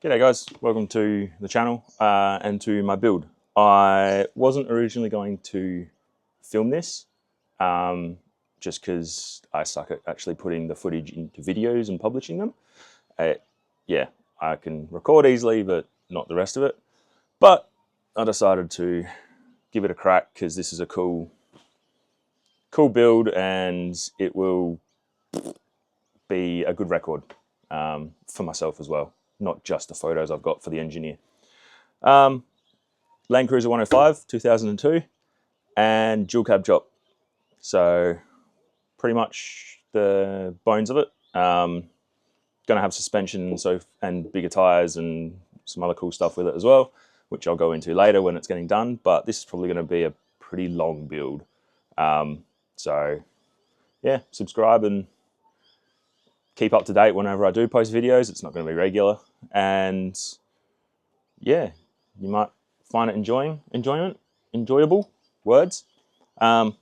G'day guys, welcome to the channel and to my build. I wasn't originally going to film this just because I suck at actually putting the footage into videos and publishing them. Yeah, I can record easily but not the rest of it. But I decided to give it a crack because this is a cool build and it will be a good record for myself as well. Not just the photos I've got for the engineer. Landcruiser 105, 2002, and dual cab chop. So pretty much the bones of it. Going to have suspension and bigger tires and some other cool stuff with it as well, which I'll go into later when it's getting done. But this is probably going to be a pretty long build. So yeah, subscribe and keep up to date whenever I do post videos. It's not going to be regular, and yeah, you might find it enjoyable words. What am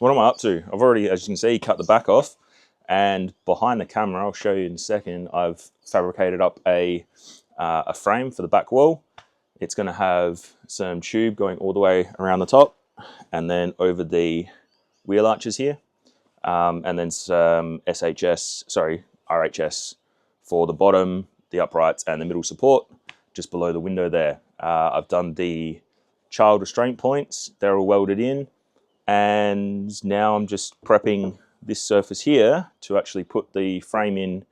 I up to? I've already, as you can see, cut the back off, and behind the camera, I'll show you in a second, I've fabricated up a frame for the back wall. It's going to have some tube going all the way around the top and then over the wheel arches here. And then some RHS for the bottom, the uprights, and the middle support, just below the window there. I've done the child restraint points. They're all welded in. And now I'm just prepping this surface here to actually put the frame in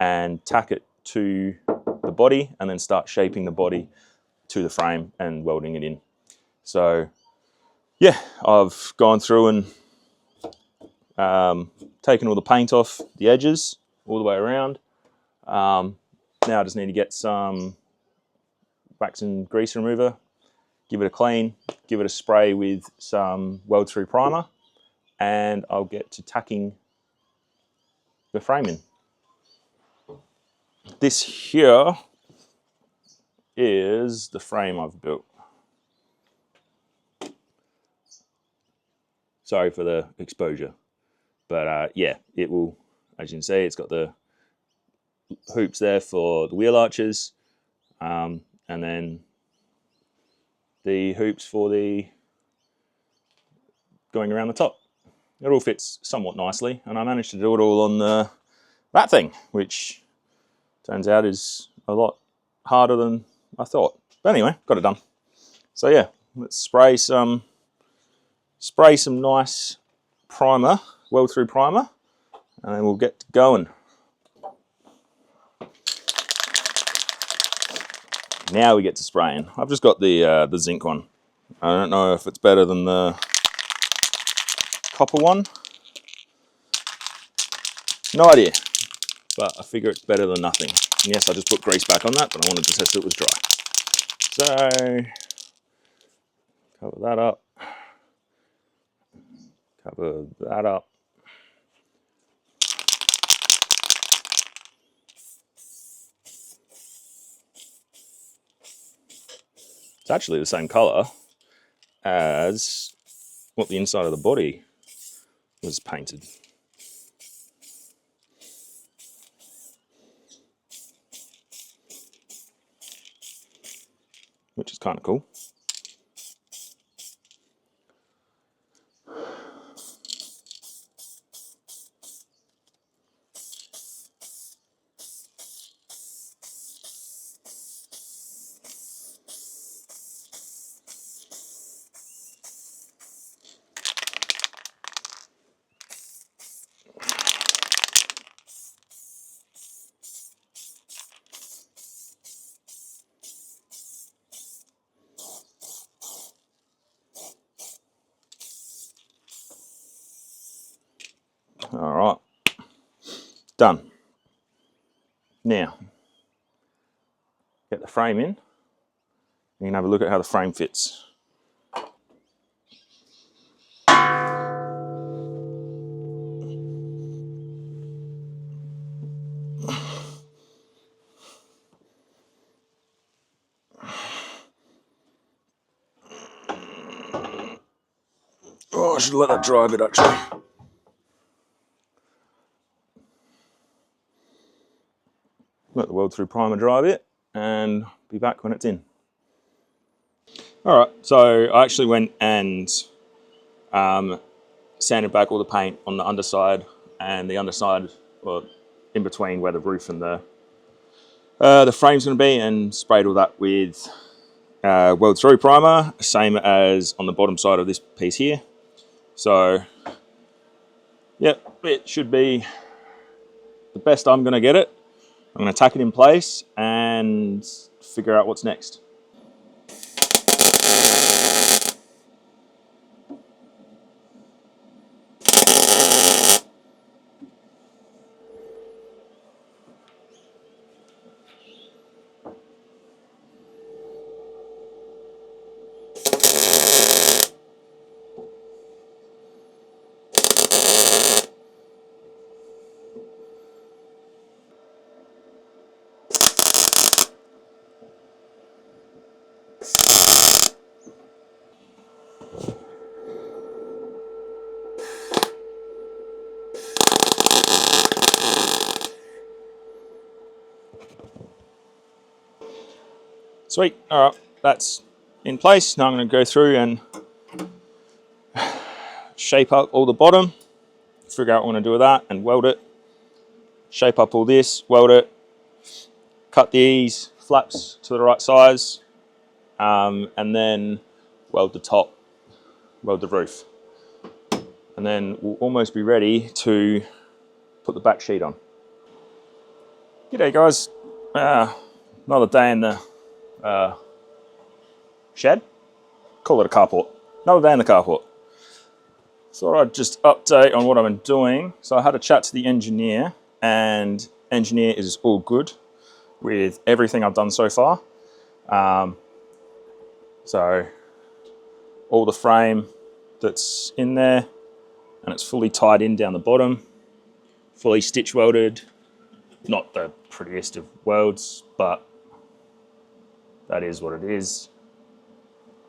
and tack it to the body and then start shaping the body to the frame and welding it in. So yeah, I've gone through and taken all the paint off the edges all the way around. Now I just need to get some wax and grease remover, give it a clean, give it a spray with some weld through primer, and I'll get to tacking the frame in. This here is the frame I've built. Sorry for the exposure. But yeah, it will, as you can see, it's got the hoops there for the wheel arches, and then the hoops for the going around the top. It all fits somewhat nicely, and I managed to do it all on that thing, which turns out is a lot harder than I thought. But anyway, got it done. So yeah, let's spray some nice primer, weld through primer, and then we'll get going. Now we get to spraying. I've just got the zinc one. I don't know if it's better than the copper one. No idea, but I figure it's better than nothing. And yes, I just put grease back on that, but I wanted to test it was dry. So cover that up. Cover that up. It's actually the same color as what the inside of the body was painted. Which is kind of cool. All right, done. Now, get the frame in. You can have a look at how the frame fits. Oh, I should let that dry a bit actually. Let the weld through primer dry a bit, and be back when it's in. All right, so I actually went and sanded back all the paint on the underside and the underside, well, in between where the roof and the frame's going to be, and sprayed all that with weld through primer, same as on the bottom side of this piece here. So, yep, it should be the best I'm going to get it. I'm going to tack it in place and figure out what's next. Sweet, all right, that's in place. Now I'm going to go through and shape up all the bottom, figure out what I'm going to do with that, and weld it. Shape up all this, weld it, cut these flaps to the right size, and then weld the top, weld the roof. And then we'll almost be ready to put the back sheet on. G'day guys, another day in the shed, call it a carport, another day in the carport. Thought I'd just update on what I've been doing. So I had a chat to the engineer, and engineer is all good with everything I've done so far. So all the frame that's in there, and it's fully tied in down the bottom, fully stitch welded. Not the prettiest of welds, but that is what it is.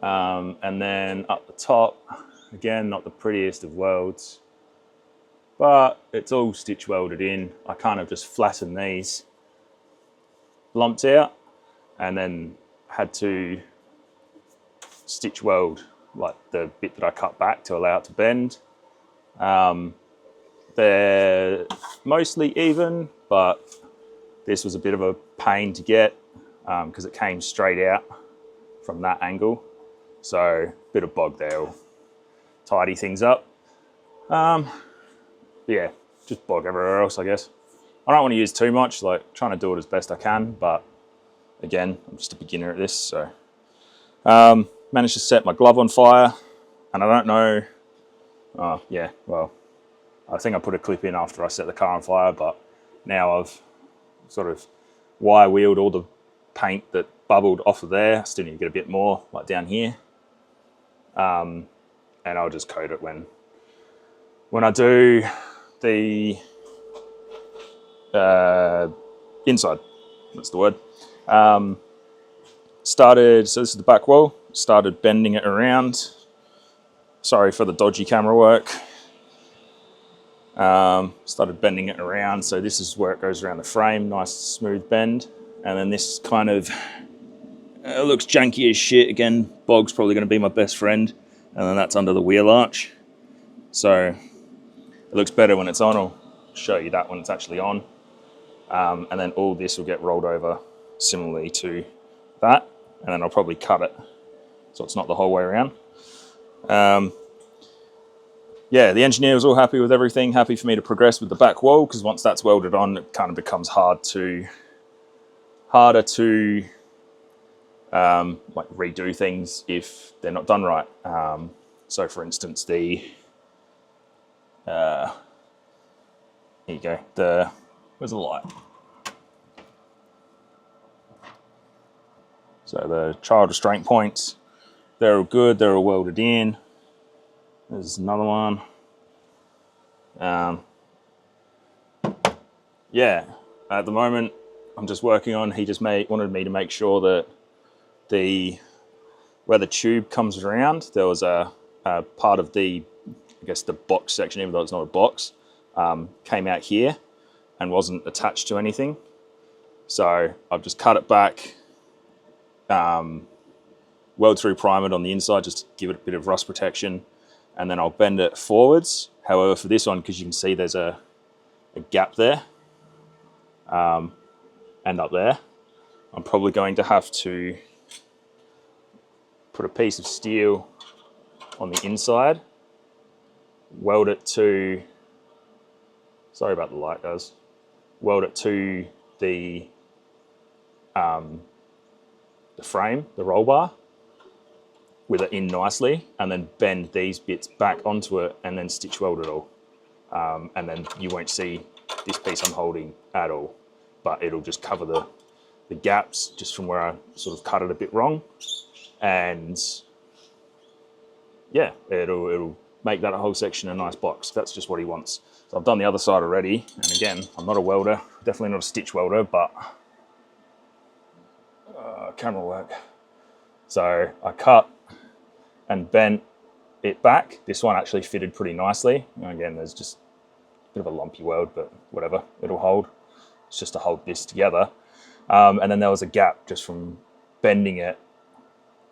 And then up the top, again, not the prettiest of welds, but it's all stitch welded in. I kind of just flattened these lumps out and then had to stitch weld like the bit that I cut back to allow it to bend. They're mostly even, but this was a bit of a pain to get because it came straight out from that angle. So a bit of bog there will tidy things up. Yeah, just bog everywhere else, I guess. I don't want to use too much, like trying to do it as best I can, but again, I'm just a beginner at this, so. Managed to set my glove on fire, and I don't know, yeah, well, I think I put a clip in after I set the car on fire, but now I've sort of wire wheeled all the paint that bubbled off of there. I still need to get a bit more, like down here. And I'll just coat it when I do the inside, that's the word. So this is the back wall, started bending it around. Sorry for the dodgy camera work. Started bending it around, so this is where it goes around the frame, nice smooth bend. And then this kind of looks janky as shit. Again, bog's probably going to be my best friend. And then that's under the wheel arch. So it looks better when it's on. I'll show you that when it's actually on. And then all this will get rolled over similarly to that. And then I'll probably cut it so it's not the whole way around. Yeah, the engineer was all happy with everything, happy for me to progress with the back wall, because once that's welded on, it kind of becomes harder to like redo things if they're not done right. So for instance, here you go, where's the light? So the child restraint points, they're all good, they're all welded in. There's another one. Yeah, at the moment I'm just working on, he just wanted me to make sure that where the tube comes around, there was a part of the, I guess the box section, even though it's not a box, came out here and wasn't attached to anything. So I've just cut it back, weld through primer on the inside just to give it a bit of rust protection, and then I'll bend it forwards. However, for this one, because you can see there's a gap there and up there, I'm probably going to have to put a piece of steel on the inside, weld it to, sorry about the light guys, weld it to the frame, the roll bar, with it in nicely, and then bend these bits back onto it and then stitch weld it all. And then you won't see this piece I'm holding at all, but it'll just cover the gaps just from where I sort of cut it a bit wrong. And yeah, it'll make that whole section a nice box. That's just what he wants. So I've done the other side already. And again, I'm not a welder, definitely not a stitch welder, but camera work. So I cut and bent it back. This one actually fitted pretty nicely. And again, there's just a bit of a lumpy weld, but whatever, it'll hold. It's just to hold this together. And then there was a gap just from bending it.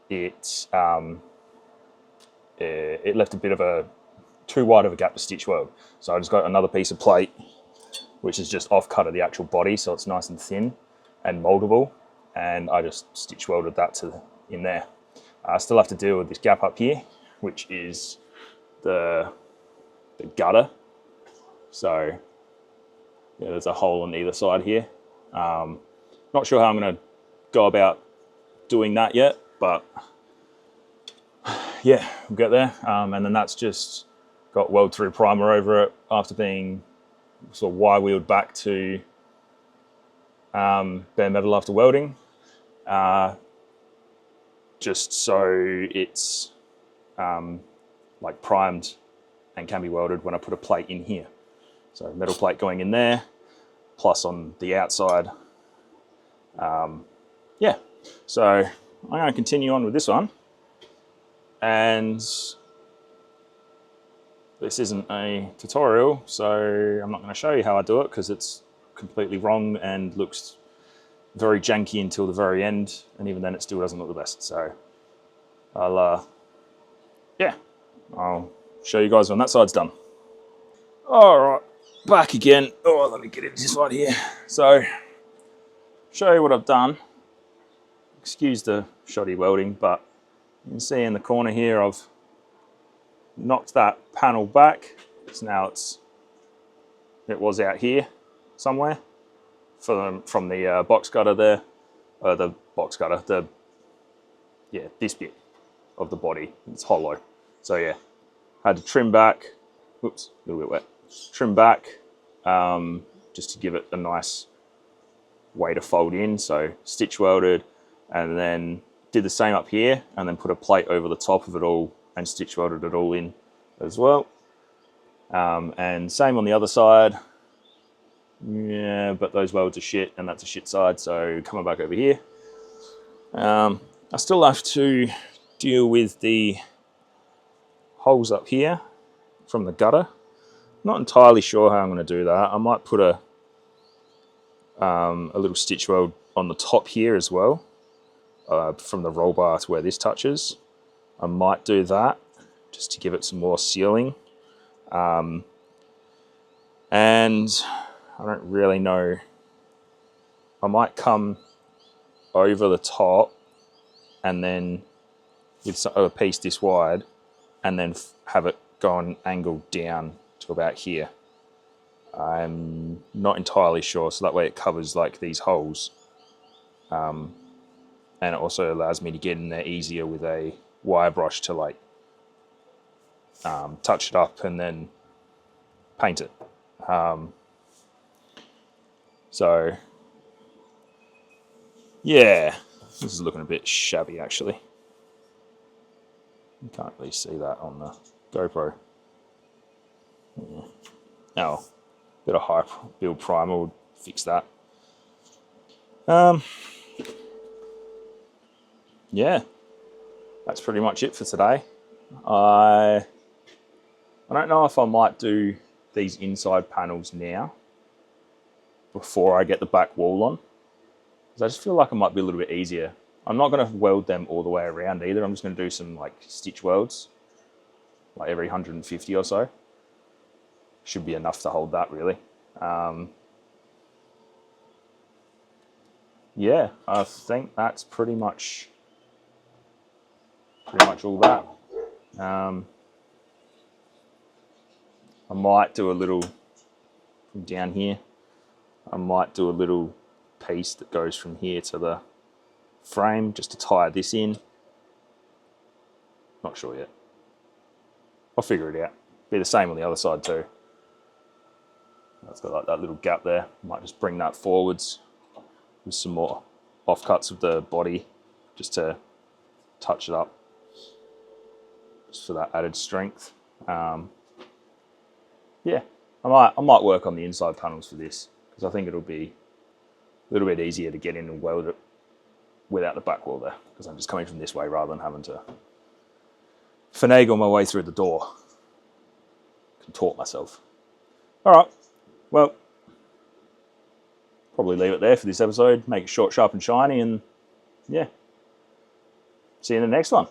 It left a bit of a too wide of a gap to stitch weld. So I just got another piece of plate, which is just off cut of the actual body, so it's nice and thin and moldable. And I just stitch welded that in there. I still have to deal with this gap up here, which is the gutter. So yeah, there's a hole on either side here. Not sure how I'm going to go about doing that yet, but yeah, we'll get there. And then that's just got weld through primer over it after being sort of Y-wheeled back to bare metal after welding. Just so it's like primed and can be welded when I put a plate in here. So metal plate going in there, plus on the outside. Yeah, so I'm going to continue on with this one. And this isn't a tutorial, so I'm not going to show you how I do it because it's completely wrong and looks very janky until the very end, and even then it still doesn't look the best. So I'll show you guys when that side's done. All right, back again. Oh, let me get into this side here. So show you what I've done. Excuse the shoddy welding, but you can see in the corner here I've knocked that panel back. So now it was out here somewhere from the box cutter there, this bit of the body, it's hollow. So yeah, had to trim back, whoops, a little bit wet, trim back just to give it a nice way to fold in. So stitch welded, and then did the same up here, and then put a plate over the top of it all and stitch welded it all in as well. And same on the other side. Yeah, but those welds are shit, and that's a shit side, so coming back over here. I still have to deal with the holes up here from the gutter. Not entirely sure how I'm going to do that. I might put a little stitch weld on the top here as well, from the roll bar to where this touches. I might do that just to give it some more sealing. And I don't really know. I might come over the top and then with a piece this wide, and then have it go and angle down to about here. I'm not entirely sure, so that way it covers like these holes. And it also allows me to get in there easier with a wire brush to like touch it up and then paint it. So yeah, this is looking a bit shabby actually. You can't really see that on the GoPro. Yeah. Oh, a bit of high build primer would fix that. Yeah, that's pretty much it for today. I don't know if I might do these inside panels now before I get the back wall on. because I just feel like it might be a little bit easier. I'm not going to weld them all the way around either. I'm just going to do some like stitch welds, like every 150 or so. Should be enough to hold that really. Yeah, I think that's pretty much all that. I might do a little from down here. I might do a little piece that goes from here to the frame just to tie this in. Not sure yet. I'll figure it out. Be the same on the other side too. It's got like that little gap there. Might just bring that forwards with some more offcuts of the body just to touch it up, just for that added strength. Yeah, I might work on the inside panels for this because I think it'll be a little bit easier to get in and weld it without the back wall there, because I'm just coming from this way rather than having to finagle my way through the door. Contort myself. All right, well, probably leave it there for this episode. Make it short, sharp, and shiny, and yeah, see you in the next one.